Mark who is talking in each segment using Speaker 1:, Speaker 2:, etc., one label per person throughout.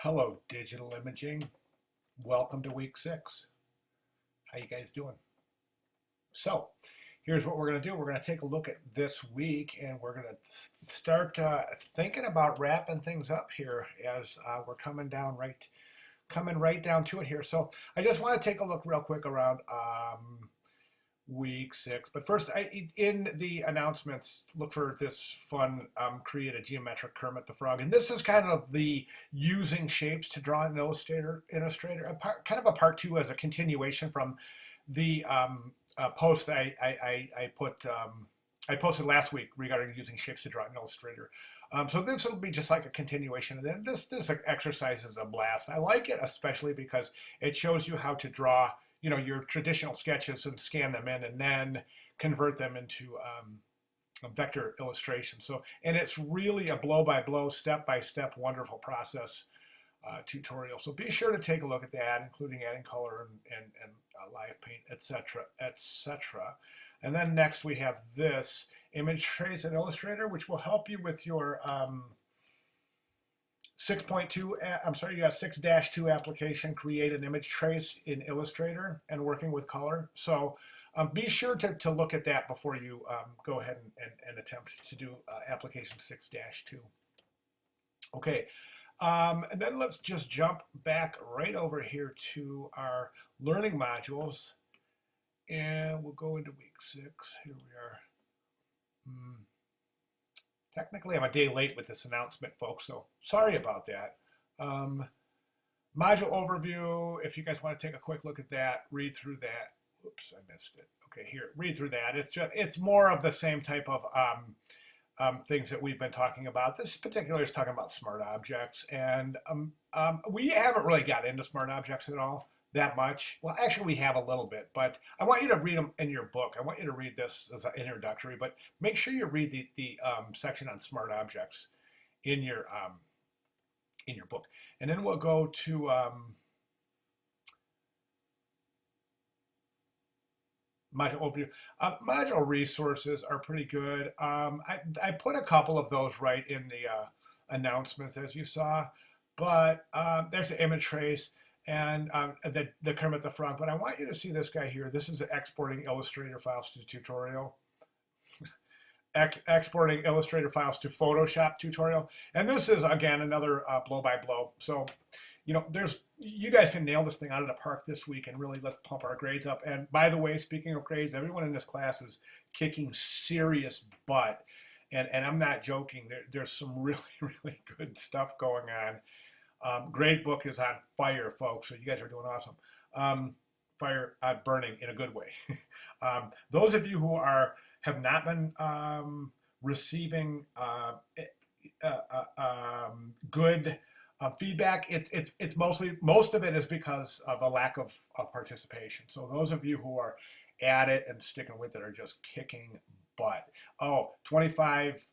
Speaker 1: Hello, digital imaging. Welcome to week 6. How you guys doing? So, here's what we're going to do. We're going to take a look at this week, and we're going to start thinking about wrapping things up here as we're coming right down to it here. So, I just want to take a look real quick around week 6. But first, in the announcements, look for this fun create a geometric Kermit the Frog. And this is kind of the using shapes to draw an illustrator, kind of a part 2 as a continuation from the post I posted last week regarding using shapes to draw an illustrator. So this will be just like a continuation. And then this exercise is a blast. I like it especially because it shows you how to draw your traditional sketches and scan them in and then convert them into a vector illustration. So, and it's really a blow-by-blow, step-by-step wonderful process tutorial. So be sure to take a look at that, including adding color and live paint, etc., etc. And then next we have this image trace in Illustrator, which will help you with your 6.2, I'm sorry, you got 6-2 application, create an image trace in Illustrator and working with color. So be sure to look at that before you go ahead and attempt to do application 6-2. Okay, and then let's just jump back right over here to our learning modules. And we'll go into week 6. Here we are. Technically, I'm a day late with this announcement, folks, so sorry about that. Module overview, if you guys want to take a quick look at that, read through that. Oops, I missed it. Okay, here, read through that. It's more of the same type of things that we've been talking about. This particular is talking about smart objects, and we haven't really got into smart objects at all that much. Well, actually, we have a little bit, but I want you to read them in your book. I want you to read this as an introductory, but make sure you read the section on smart objects in your book. And then we'll go to module overview. Module resources are pretty good. I put a couple of those right in the announcements, as you saw, but there's the image trace and the Kermit the Frog. But I want you to see this guy here. This is exporting Illustrator files to tutorial. Exporting Illustrator files to Photoshop tutorial. And this is, again, another blow-by-blow. So, you guys can nail this thing out of the park this week and really let's pump our grades up. And by the way, speaking of grades, everyone in this class is kicking serious butt. And I'm not joking. There's some really, really good stuff going on. Gradebook is on fire, folks, so you guys are doing awesome. Fire burning in a good way. Those of you who have not been receiving good feedback, it's most of it is because of a lack of participation. So those of you who are at it and sticking with it are just kicking butt. Oh, 25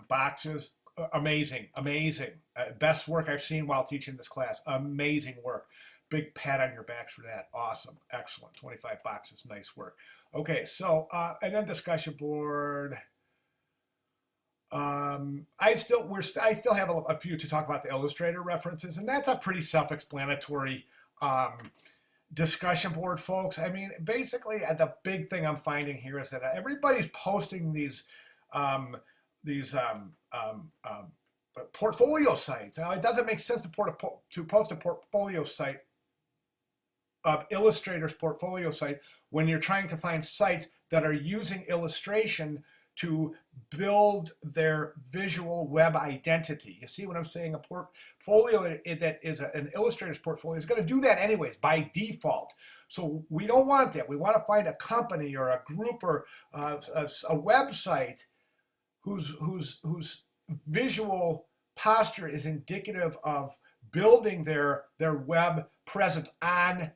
Speaker 1: boxes. Amazing, amazing. Best work I've seen while teaching this class. Amazing work. Big pat on your backs for that. Awesome, excellent. 25 boxes, nice work. Okay, so and then discussion board. I still have a few to talk about the Illustrator references, and that's a pretty self-explanatory discussion board, folks. I mean, basically, the big thing I'm finding here is that everybody's posting these portfolio sites. Now, it doesn't make sense to post a portfolio site, Illustrator's portfolio site, when you're trying to find sites that are using illustration to build their visual web identity. You see what I'm saying? A portfolio that is an Illustrator's portfolio is going to do that anyways by default. So we don't want that. We want to find a company or a group or a website whose visual posture is indicative of building their web presence on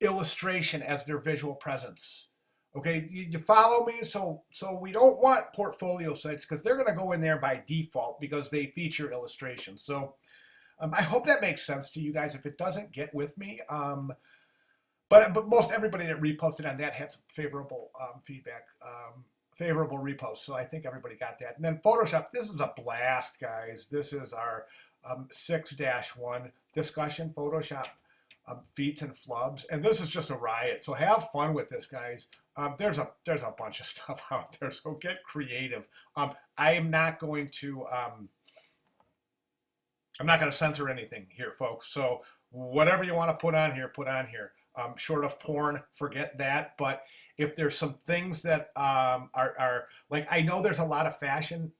Speaker 1: illustration as their visual presence. Okay, you follow me? So we don't want portfolio sites because they're going to go in there by default because they feature illustrations. So I hope that makes sense to you guys. If it doesn't, get with me. But most everybody that reposted on that had some favorable feedback. Favorable reposts, so I think everybody got that. And then Photoshop, this is a blast, guys. This is our 6-1 discussion Photoshop feats and flubs, and this is just a riot. So have fun with this, guys. There's a bunch of stuff out there, so get creative. I am not going to I'm not going to censor anything here, folks. So whatever you want to put on here, put on here. Short of porn, forget that. But if there's some things that are like, I know there's a lot of fashion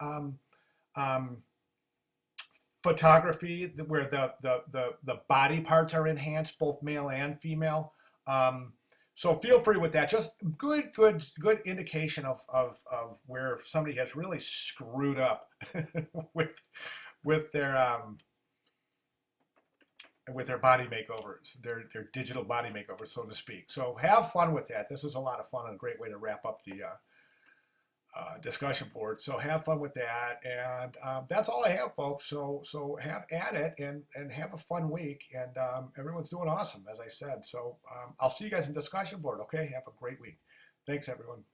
Speaker 1: photography where the body parts are enhanced, both male and female. So feel free with that. Just good indication of where somebody has really screwed up with their body makeovers, their digital body makeovers, so to speak. So have fun with that. This is a lot of fun and a great way to wrap up the discussion board. So have fun with that, and that's all I have, folks. So have at it and have a fun week. And everyone's doing awesome, as I said. So I'll see you guys in discussion board. Okay, have a great week. Thanks, everyone.